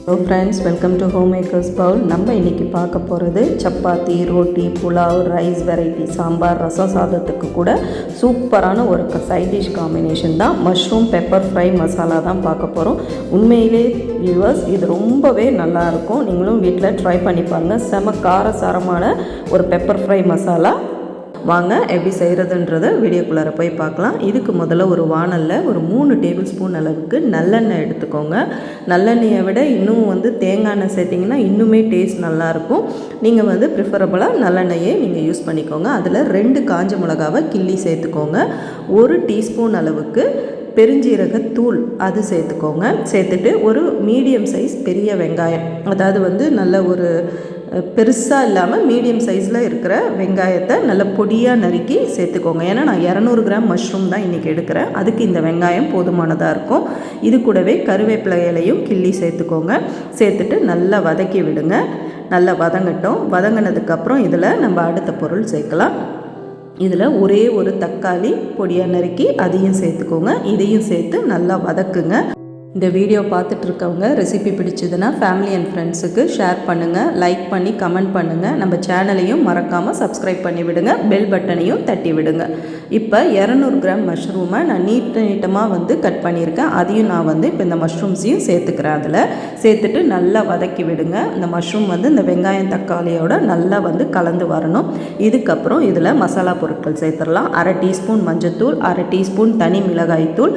Hello friends, welcome to home makers Pavul. நம்ம இன்றைக்கி பார்க்க போகிறது சப்பாத்தி, ரோட்டி, புலாவ், ரைஸ் வெரைட்டி, சாம்பார், ரசம் சாதத்துக்கு கூட சூப்பரான ஒரு சைட் டிஷ் காம்பினேஷன் தான் மஷ்ரூம் பெப்பர் ஃப்ரை மசாலா தான் பார்க்க போகிறோம். உண்மையிலே வியூவர்ஸ், இது ரொம்பவே நல்லாயிருக்கும். நீங்களும் வீட்டில் ட்ரை பண்ணி பாருங்கள். செம காரசாரமான ஒரு பெப்பர் ஃப்ரை மசாலா. வாங்க எப்படி செய்கிறதுன்றதை வீடியோக்குள்ளார போய் பார்க்கலாம். இதுக்கு முதல்ல ஒரு வானலில் ஒரு 3 டேபிள் ஸ்பூன் அளவுக்கு நல்லெண்ணெய் எடுத்துக்கோங்க. நல்லெண்ணெயை விட இன்னும் தேங்காய் எண்ணெய் சேர்த்திங்கன்னா இன்னுமே டேஸ்ட் நல்லாயிருக்கும். நீங்கள் ப்ரிஃபரபுளாக நல்லெண்ணெயே நீங்கள் யூஸ் பண்ணிக்கோங்க. அதில் 2 காஞ்ச மிளகாவை கிள்ளி சேர்த்துக்கோங்க. 1 டீஸ்பூன் அளவுக்கு பெருஞ்சீரகத்தூள் அது சேர்த்துக்கோங்க. சேர்த்துட்டு ஒரு மீடியம் சைஸ் பெரிய வெங்காயம், அதாவது நல்ல ஒரு பெருசாக இல்லாமல் மீடியம் சைஸில் இருக்கிற வெங்காயத்தை நல்ல பொடியாக நறுக்கி சேர்த்துக்கோங்க. ஏன்னா நான் 200 கிராம் மஷ்ரூம் தான் இன்றைக்கி எடுக்கிறேன். அதுக்கு இந்த வெங்காயம் போதுமானதாக இருக்கும். இது கூடவே கருவேப்பிலை இலையும் கிள்ளி சேர்த்துக்கோங்க. சேர்த்துட்டு நல்லா வதக்கி விடுங்க. நல்லா வதங்கட்டும். வதங்கினதுக்கப்புறம் இதில் நம்ம அடுத்த பொருள் சேர்க்கலாம். இதில் ஒரே ஒரு தக்காளி பொடியாக நறுக்கி அதையும் சேர்த்துக்கோங்க. இதையும் சேர்த்து நல்லா வதக்குங்க. இந்த வீடியோ பார்த்துட்டு இருக்கவங்க ரெசிபி பிடிச்சதுன்னா ஃபேமிலி அண்ட் ஃப்ரெண்ட்ஸுக்கு ஷேர் பண்ணுங்கள், லைக் பண்ணி கமெண்ட் பண்ணுங்கள். நம்ம சேனலையும் மறக்காமல் சப்ஸ்கிரைப் பண்ணி விடுங்க. பெல் பட்டனையும் தட்டி விடுங்க. இப்போ 200 கிராம் மஷ்ரூமை நான் நீட்டமாக கட் பண்ணியிருக்கேன். அதையும் நான் இப்போ இந்த மஷ்ரூம்ஸையும் சேர்த்துக்கிறேன். அதில் சேர்த்துட்டு நல்லா வதக்கி விடுங்க. இந்த மஷ்ரூம் இந்த வெங்காயம் தக்காளியோட நல்லா கலந்து வரணும். இதுக்கப்புறம் இதில் மசாலா பொருட்கள் சேர்த்துடலாம். 1/2 டீஸ்பூன் மஞ்சத்தூள், 1/2 டீஸ்பூன் தனி மிளகாய்த்தூள்,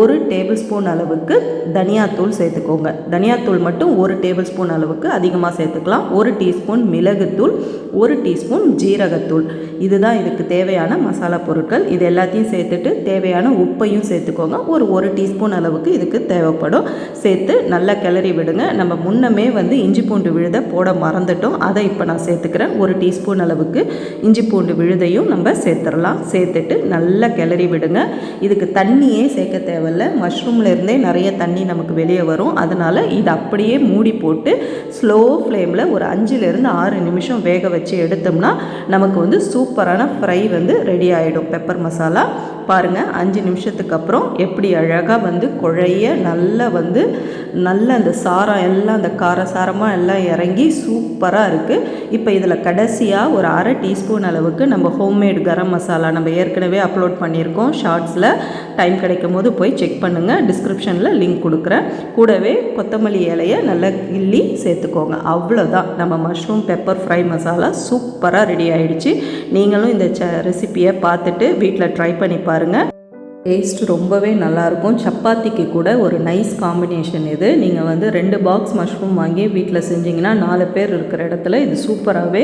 1 டேபிள் ஸ்பூன் அளவுக்கு தனியாத்தூள் சேர்த்துக்கோங்க. தனியாத்தூள் மட்டும் 1 டேபிள் ஸ்பூன் அளவுக்கு அதிகமாக சேர்த்துக்கலாம். 1 டீஸ்பூன் மிளகுத்தூள், 1 டீஸ்பூன் ஜீரகத்தூள். இதுதான் இதுக்கு தேவையான மசாலா பொருட்கள். இது எல்லாத்தையும் சேர்த்துட்டு தேவையான உப்பையும் சேர்த்துக்கோங்க. ஒரு டீஸ்பூன் அளவுக்கு இதுக்கு தேவைப்படும். சேர்த்து நல்லா கிளறி விடுங்க. நம்ம முன்னமே இஞ்சி பூண்டு விழுதை போட மறந்துட்டோம். அதை இப்போ நான் சேர்த்துக்கிறேன். 1 டீஸ்பூன் அளவுக்கு இஞ்சி பூண்டு விழுதையும் நம்ம சேர்த்துடலாம். சேர்த்துட்டு நல்லா கிளறி விடுங்க. இதுக்கு தண்ணியே சேர்க்க தேவையில்லை. மஷ்ரூம்லேருந்தே நிறைய தண்ணி நமக்கு வெளியே வரும். அதனால் இதை அப்படியே மூடி போட்டு ஸ்லோ ஃப்ளேமில் ஒரு 5லேருந்து 6 நிமிஷம் வேக வச்சு எடுத்தோம்னா நமக்கு சூப்பரான ஃப்ரை ரெடி ஆகிடும். பெப்பர் மசாலா பாருங்கள், 5 நிமிஷத்துக்கு அப்புறம் எப்படி அழகாக குழைய நல்ல அந்த சாரம் எல்லாம் அந்த காரசாரமாக எல்லாம் இறங்கி சூப்பராக இருக்குது. இப்போ இதில் கடைசியாக ஒரு 1/2 டீஸ்பூன் அளவுக்கு நம்ம ஹோம்மேட் கரம் மசாலா நம்ம ஏற்கனவே அப்லோட் பண்ணியிருக்கோம் ஷார்ட்ஸில். டைம் கிடைக்கும் போது போய் செக் பண்ணுங்கள். டிஸ்கிரிப்ஷனில் லிங்க் கொடுக்குறேன். கூடவே கொத்தமல்லி இலையை நல்லா கிள்ளி சேர்த்துக்கோங்க. அவ்வளோதான், நம்ம மஷ்ரூம் பெப்பர் ஃப்ரை மசாலா சூப்பராக ரெடி ஆகிடுச்சு. நீங்களும் இந்த ரெசிப்பியை பார்த்துட்டு வீட்டில் ட்ரை பண்ணி பாருங்கள். டேஸ்ட் ரொம்பவே நல்லாயிருக்கும். சப்பாத்திக்கு கூட ஒரு நைஸ் காம்பினேஷன் இது. நீங்கள் 2 பாக்ஸ் மஷ்ரூம் வாங்கி வீட்டில் செஞ்சிங்கன்னா 4 பேர் இருக்கிற இடத்துல இது சூப்பராகவே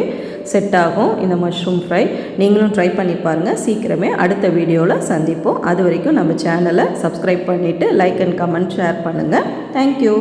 செட் ஆகும். இந்த மஷ்ரூம் ஃப்ரை நீங்களும் ட்ரை பண்ணி பாருங்கள். சீக்கிரமே அடுத்த வீடியோவில் சந்திப்போம். அது வரைக்கும் நம்ம சேனலை சப்ஸ்கிரைப் பண்ணிவிட்டு லைக் அண்ட் கமெண்ட் ஷேர் பண்ணுங்கள். தேங்க்யூ.